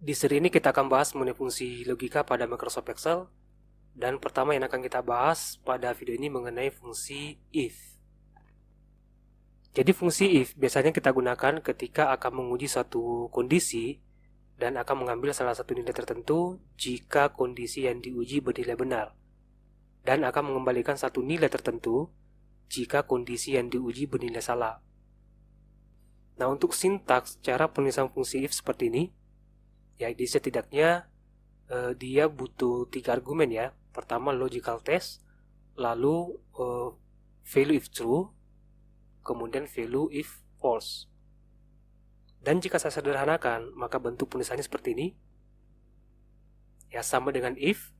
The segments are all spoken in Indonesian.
Di seri ini kita akan bahas mengenai fungsi logika pada Microsoft Excel. Dan pertama yang akan kita bahas pada video ini mengenai fungsi if. Jadi fungsi if biasanya kita gunakan ketika akan menguji suatu kondisi dan akan mengambil salah satu nilai tertentu jika kondisi yang diuji bernilai benar. Dan akan mengembalikan satu nilai tertentu jika kondisi yang diuji bernilai salah. Nah, untuk sintaks cara penulisan fungsi if seperti ini, ya, jadi setidaknya dia butuh 3 argumen ya. Pertama logical test, lalu value if true, kemudian value if false. Dan jika saya sederhanakan, maka bentuk penulisannya seperti ini. Ya, sama dengan if,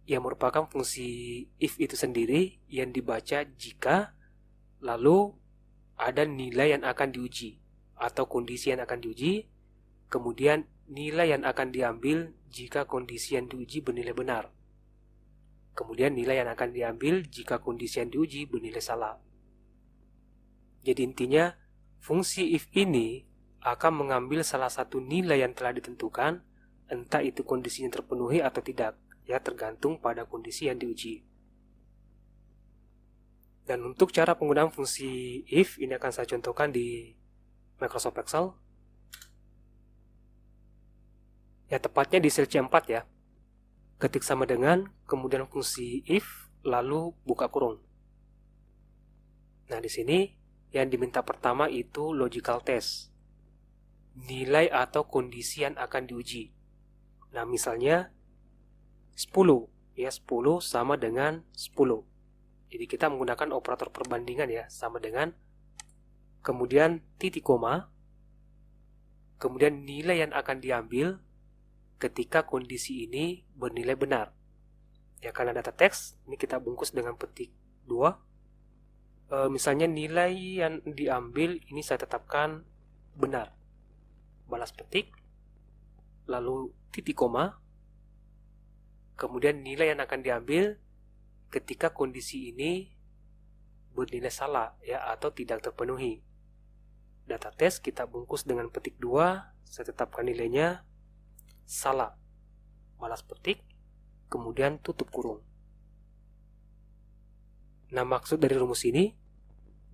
yang merupakan fungsi if itu sendiri yang dibaca jika lalu ada nilai yang akan diuji atau kondisi yang akan diuji. Kemudian nilai yang akan diambil jika kondisi yang diuji bernilai benar. Kemudian nilai yang akan diambil jika kondisi yang diuji bernilai salah. Jadi intinya, fungsi if ini akan mengambil salah satu nilai yang telah ditentukan, entah itu kondisinya terpenuhi atau tidak, ya tergantung pada kondisi yang diuji. Dan untuk cara penggunaan fungsi if, ini akan saya contohkan di Microsoft Excel. Ya, tepatnya di sel C4 ya. Ketik sama dengan, kemudian fungsi if, lalu buka kurung. Nah, di sini yang diminta pertama itu logical test. Nilai atau kondisi yang akan diuji. Nah, misalnya 10, ya 10 sama dengan 10. Jadi kita menggunakan operator perbandingan ya, sama dengan, kemudian titik koma, kemudian nilai yang akan diambil ketika kondisi ini bernilai benar. Ya, karena data teks, ini kita bungkus dengan petik 2. Misalnya nilai yang diambil ini saya tetapkan benar. Balas petik, lalu titik koma, kemudian nilai yang akan diambil ketika kondisi ini bernilai salah ya atau tidak terpenuhi. Data teks kita bungkus dengan petik 2, saya tetapkan nilainya salah, balas petik, kemudian tutup kurung. Nah, maksud dari rumus ini,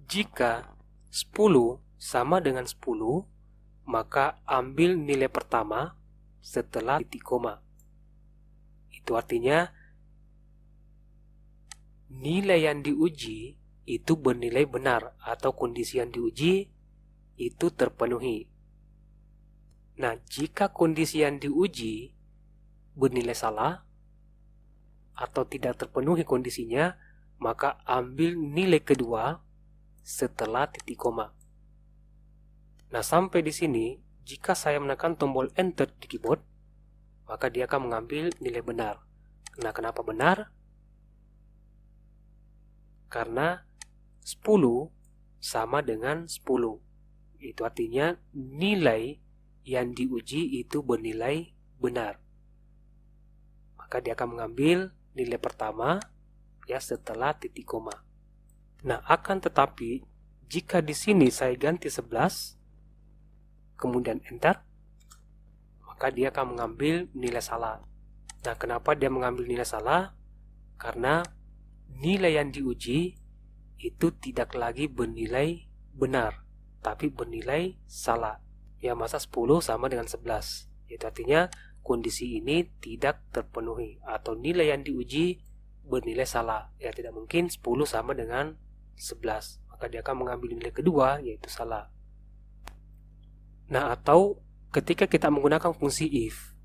jika 10 sama dengan 10, maka ambil nilai pertama setelah titik koma. Itu artinya nilai yang diuji itu bernilai benar atau kondisi yang diuji itu terpenuhi. Nah, jika kondisi yang diuji bernilai salah atau tidak terpenuhi kondisinya, maka ambil nilai kedua setelah titik koma. Nah, sampai di sini, jika saya menekan tombol Enter di keyboard, maka dia akan mengambil nilai benar. Nah, kenapa benar? Karena 10 sama dengan 10. Itu artinya nilai yang diuji itu bernilai benar. Maka dia akan mengambil nilai pertama ya setelah titik koma. Nah, akan tetapi jika di sini saya ganti 11 kemudian enter, maka dia akan mengambil nilai salah. Nah, kenapa dia mengambil nilai salah? Karena nilai yang diuji itu tidak lagi bernilai benar, tapi bernilai salah. Ya, masa 10 sama dengan 11. Itu artinya kondisi ini tidak terpenuhi atau nilai yang diuji bernilai salah. Ya, tidak mungkin 10 sama dengan 11. Maka dia akan mengambil nilai kedua, yaitu salah. Nah, atau ketika kita menggunakan fungsi if,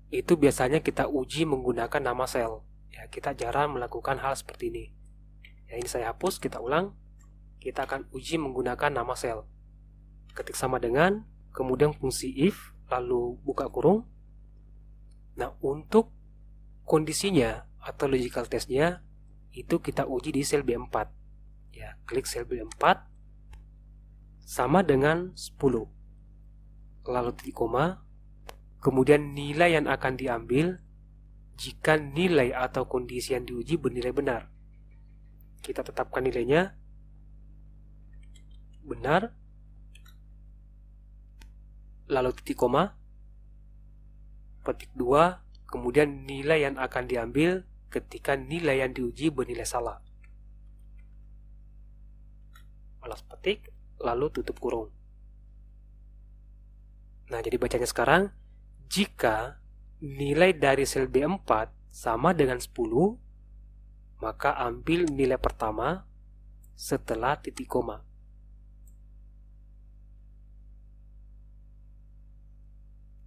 itu biasanya kita uji menggunakan nama sel. Ya, kita jarang melakukan hal seperti ini. Ya, ini saya hapus, kita ulang. Kita akan uji menggunakan nama sel. Ketik sama dengan, kemudian fungsi if, lalu buka kurung. Nah, untuk kondisinya atau logical testnya, itu kita uji di sel B4. Ya, klik sel B4, sama dengan 10. Lalu titik koma, kemudian nilai yang akan diambil jika nilai atau kondisi yang diuji bernilai benar. Kita tetapkan nilainya benar, lalu titik koma, petik 2, kemudian nilai yang akan diambil ketika nilai yang diuji bernilai salah. Balas petik, lalu tutup kurung. Nah, jadi bacanya sekarang, jika nilai dari sel B4 sama dengan 10, maka ambil nilai pertama setelah titik koma.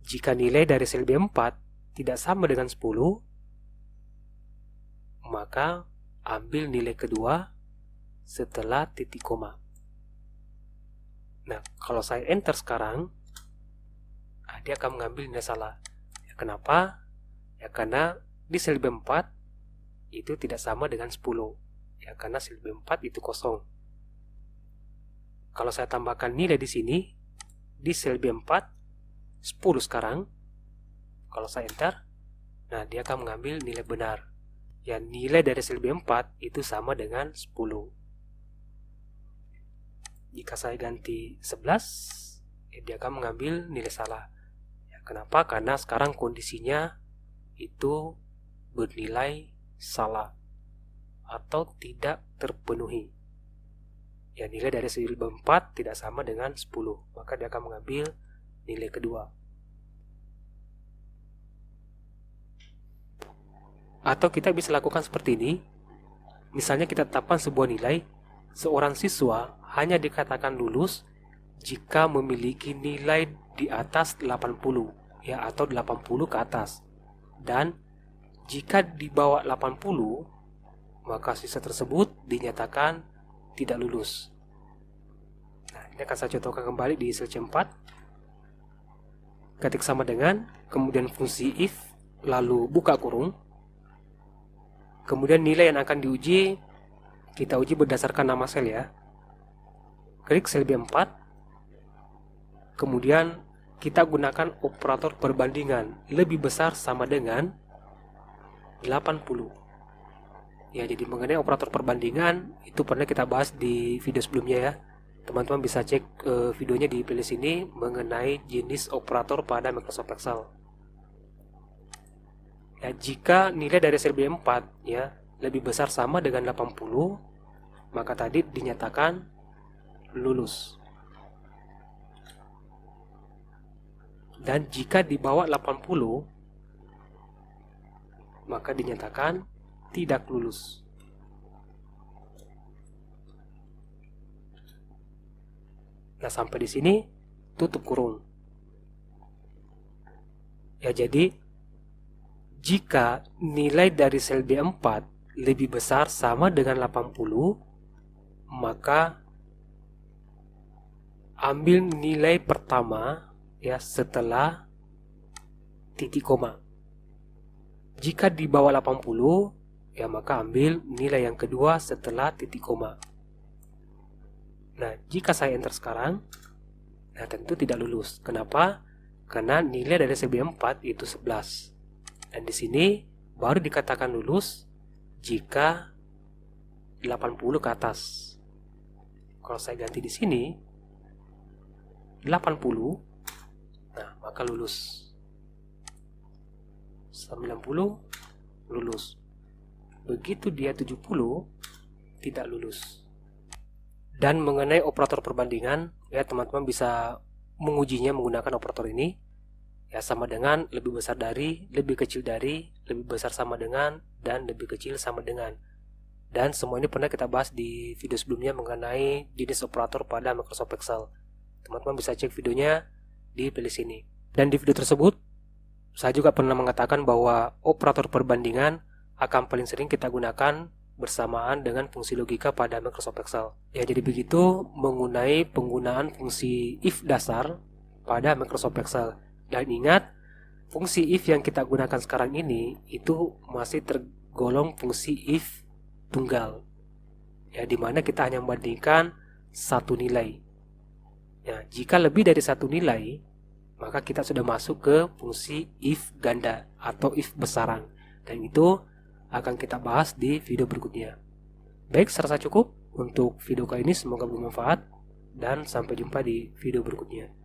Jika nilai dari sel B4 tidak sama dengan 10, maka ambil nilai kedua setelah titik koma. Nah, kalau saya enter sekarang, dia akan mengambil nilai salah. Ya, kenapa? Ya, karena di sel B4 itu tidak sama dengan 10. Ya, karena sel B4 itu kosong. Kalau saya tambahkan nilai di sini, di sel B4, 10 sekarang, kalau saya enter, nah dia akan mengambil nilai benar. Ya, nilai dari sel B4 itu sama dengan 10. Jika saya ganti 11, dia akan mengambil nilai salah. Kenapa? Karena sekarang kondisinya itu bernilai salah atau tidak terpenuhi. Ya, nilai dari sel B4 tidak sama dengan 10, maka dia akan mengambil nilai kedua. Atau kita bisa lakukan seperti ini. Misalnya kita tetapkan sebuah nilai, seorang siswa hanya dikatakan lulus jika memiliki nilai di atas 80, ya, atau 80 ke atas. Dan jika di bawah 80, maka siswa tersebut dinyatakan tidak lulus. Nah, ini akan saya contohkan kembali di sel C4. Ketik sama dengan, kemudian fungsi if, lalu buka kurung. Kemudian nilai yang akan diuji, kita uji berdasarkan nama sel, ya. Klik sel B4. Kemudian kita gunakan operator perbandingan lebih besar sama dengan 80. Ya, jadi mengenai operator perbandingan itu pernah kita bahas di video sebelumnya, ya. Teman-teman bisa cek videonya di playlist ini mengenai jenis operator pada Microsoft Excel. Ya, jika nilai dari sel B4 ya lebih besar sama dengan 80, maka tadi dinyatakan lulus. Dan jika di bawah 80, maka dinyatakan tidak lulus. Nah, sampai di sini tutup kurung. Ya, jadi jika nilai dari sel B4 lebih besar sama dengan 80, maka ambil nilai pertama, ya, setelah titik koma. Jika di bawah 80, ya, maka ambil nilai yang kedua setelah titik koma. Nah, jika saya enter sekarang, nah tentu tidak lulus. Kenapa? Karena nilai dari sel B4 itu 11. Dan di sini baru dikatakan lulus jika 80 ke atas. Kalau saya ganti di sini 80, nah maka lulus. 90 lulus. Begitu dia 70 tidak lulus. Dan mengenai operator perbandingan, ya, teman-teman bisa mengujinya menggunakan operator ini. Ya, sama dengan, lebih besar dari, lebih kecil dari, lebih besar sama dengan, dan lebih kecil sama dengan. Dan semua ini pernah kita bahas di video sebelumnya mengenai jenis operator pada Microsoft Excel. Teman-teman bisa cek videonya di playlist ini. Dan di video tersebut, saya juga pernah mengatakan bahwa operator perbandingan akan paling sering kita gunakan bersamaan dengan fungsi logika pada Microsoft Excel. Ya, jadi begitu mengenai penggunaan fungsi if dasar pada Microsoft Excel. Dan ingat, fungsi if yang kita gunakan sekarang ini itu masih tergolong fungsi if tunggal. Ya, dimana kita hanya membandingkan satu nilai. Ya, jika lebih dari satu nilai, maka kita sudah masuk ke fungsi if ganda atau if besaran. Dan itu akan kita bahas di video berikutnya. Baik, saya rasa cukup untuk video kali ini. Semoga bermanfaat dan sampai jumpa di video berikutnya.